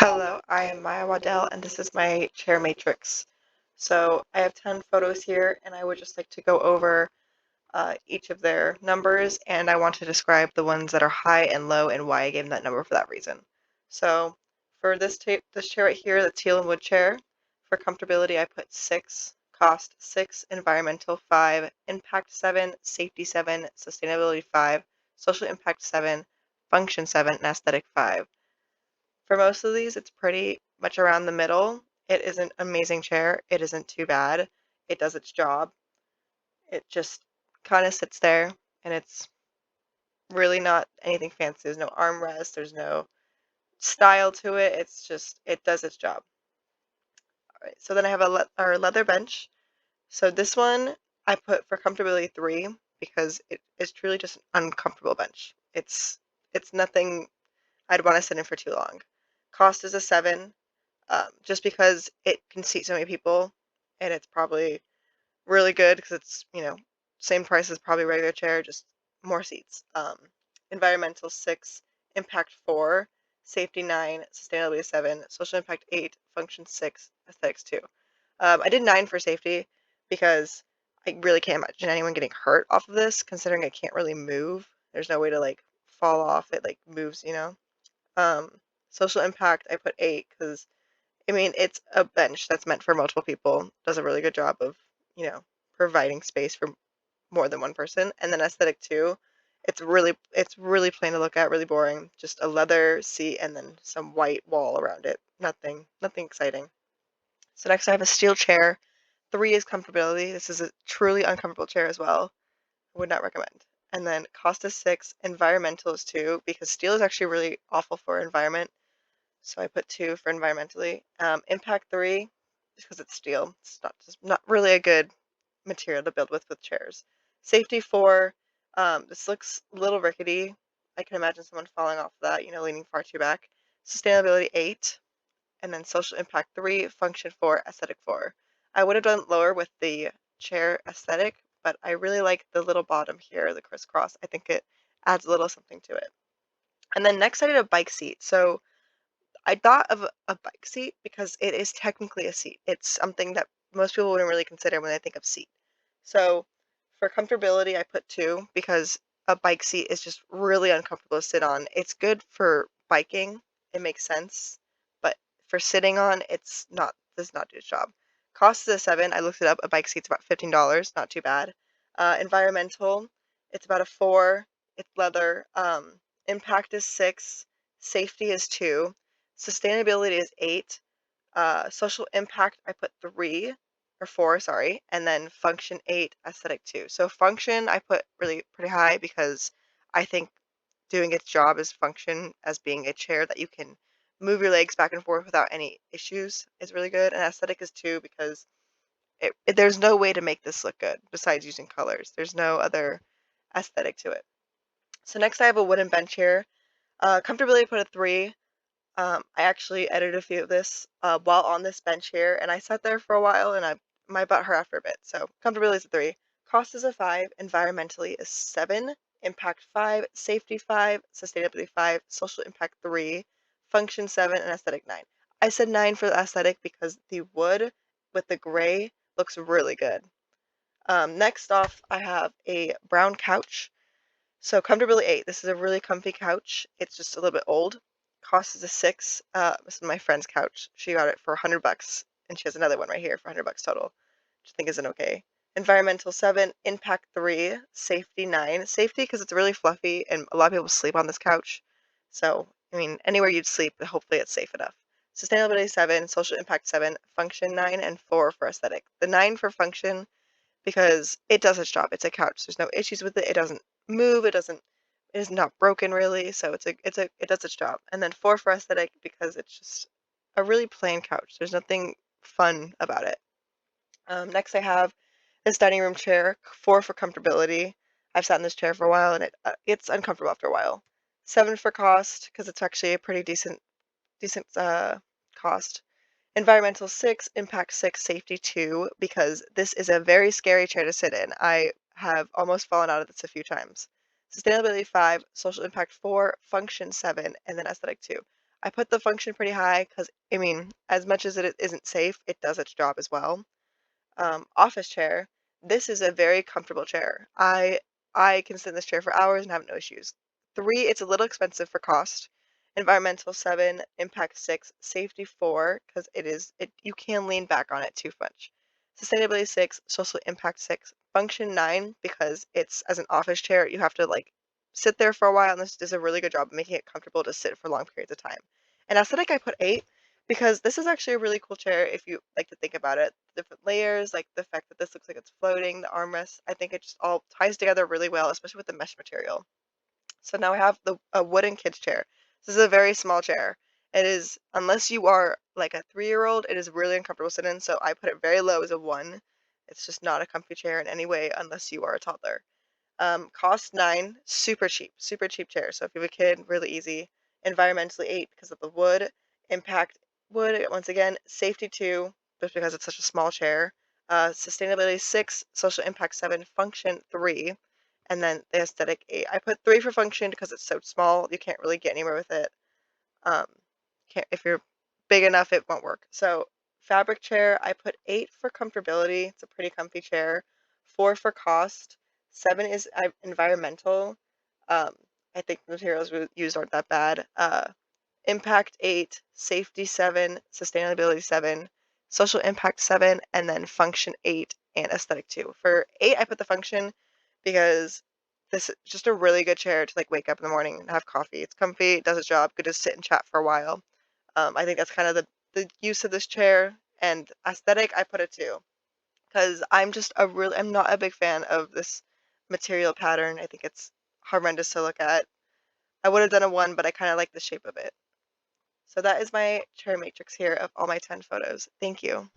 Hello, I am Maya Waddell, and this is my chair matrix. So I have 10 photos here, and I would just like to go over each of their numbers, and I want to describe the ones that are high and low and why I gave them that number for that reason. So for this chair right here, the teal and wood chair, for comfortability, I put 6, cost 6, environmental 5, impact 7, safety 7, sustainability 5, social impact 7, function 7, and aesthetic 5. For most of these, it's pretty much around the middle. It is an amazing chair. It isn't too bad. It does its job. It just kind of sits there, and it's really not anything fancy. There's no armrest. There's no style to it. It's just, it does its job. All right, so then I have our leather bench. So this one I put for comfortability 3 because it is truly just an uncomfortable bench. It's nothing I'd want to sit in for too long. Cost is a 7. Just because it can seat so many people, and it's probably really good because it's, same price as probably a regular chair, just more seats. Environmental 6, impact 4, safety 9, sustainability 7, social impact 8, function 6, aesthetics 2. I did 9 for safety because I really can't imagine anyone getting hurt off of this, considering it can't really move. There's no way to like fall off. It like moves. Um, Social impact, I put 8 because it's a bench that's meant for multiple people. Does a really good job of, providing space for more than one person. And then aesthetic too. It's really plain to look at, really boring. Just a leather seat and then some white wall around it. Nothing exciting. So next I have a steel chair. 3 is comfortability. This is a truly uncomfortable chair as well. I would not recommend. And then cost is 6, environmental is 2, because steel is actually really awful for environment. So I put 2 for environmentally. Impact 3, because it's steel. It's not really a good material to build with chairs. Safety 4, this looks a little rickety. I can imagine someone falling off of that, leaning far too back. Sustainability 8, and then social impact 3, function 4, aesthetic 4. I would have done lower with the chair aesthetic, but I really like the little bottom here, the crisscross. I think it adds a little something to it. And then next I did a bike seat. So I thought of a bike seat because it is technically a seat. It's something that most people wouldn't really consider when they think of seat. So for comfortability, I put 2 because a bike seat is just really uncomfortable to sit on. It's good for biking. It makes sense. But for sitting on, does not do its job. Cost is a 7. I looked it up. A bike seat's about $15. Not too bad. Environmental, it's about a 4. It's leather. Impact is 6. Safety is 2. Sustainability is 8. Social impact, I put 3 or 4, sorry, and then function 8, aesthetic 2. So function, I put really pretty high because I think doing its job as function as being a chair that you can move your legs back and forth without any issues is really good. And aesthetic is 2 because there's no way to make this look good besides using colors. There's no other aesthetic to it. So next I have a wooden bench here. Comfortability, I put a 3. I actually edited a few of this while on this bench here, and I sat there for a while, and my butt hurt after a bit. So comfortability is a 3, cost is a 5, environmentally is 7, impact 5, safety 5, sustainability 5, social impact 3, function 7, and aesthetic 9. I said 9 for the aesthetic because the wood with the gray looks really good. Next off, I have a brown couch. So comfortability 8. This is a really comfy couch. It's just a little bit old. Cost is a 6. This is my friend's couch. She got it for $100, and she has another one right here for $100 total, which I think isn't okay. Environmental 7, impact 3, safety 9. Safety because it's really fluffy, and a lot of people sleep on this couch. So anywhere you'd sleep, hopefully it's safe enough. Sustainability 7, social impact 7, function 9, and 4 for aesthetic. The 9 for function because it does its job. It's a couch. There's no issues with it. It doesn't move. It is not broken really. So it does its job. And then 4 for aesthetic because it's just a really plain couch. There's nothing fun about it. Next I have this dining room chair, 4 for comfortability. I've sat in this chair for a while and it's uncomfortable after a while. 7 for cost because it's actually a pretty decent cost. Environmental 6, impact 6, safety 2, because this is a very scary chair to sit in. I have almost fallen out of this a few times. Sustainability 5, social impact 4, function 7, and then aesthetic 2. I put the function pretty high because, I mean, as much as it isn't safe, it does its job as well. Office chair. This is a very comfortable chair. I can sit in this chair for hours and have no issues. 3, it's a little expensive for cost. Environmental 7, impact 6, safety 4, because it you can lean back on it too much. Sustainability 6, social impact 6, function 9, because it's as an office chair, you have to like sit there for a while, and this does a really good job of making it comfortable to sit for long periods of time. And aesthetic, I put 8 because this is actually a really cool chair if you like to think about it. Different layers, like the fact that this looks like it's floating, the armrest, I think it just all ties together really well, especially with the mesh material. So now I have the a wooden kids chair. This is a very small chair. It is, unless you are like a 3-year-old, it is really uncomfortable to sit in, so I put it very low as a 1. It's just not a comfy chair in any way unless you are a toddler. Cost 9, super cheap chair. So if you have a kid, really easy. Environmentally 8 because of the wood. Impact wood, once again. Safety 2, just because it's such a small chair. Sustainability 6, social impact 7, function 3, and then the aesthetic 8. I put 3 for function because it's so small, you can't really get anywhere with it. Um, can't, if you're big enough, it won't work. So fabric chair, I put 8 for comfortability. It's a pretty comfy chair. 4 for cost. 7 is environmental. Um, I think the materials used aren't that bad. Impact 8, safety 7, sustainability 7, social impact 7, and then function 8 and aesthetic 2. For 8, I put the function because this is just a really good chair to like wake up in the morning and have coffee. It's comfy, it does its job, good to sit and chat for a while. I think that's kind of the use of this chair. And aesthetic, I put it 2 because I'm not a big fan of this material pattern. I think it's horrendous to look at. I would have done a 1, but I kind of like the shape of it. So that is my chair matrix here of all my 10 photos. Thank you.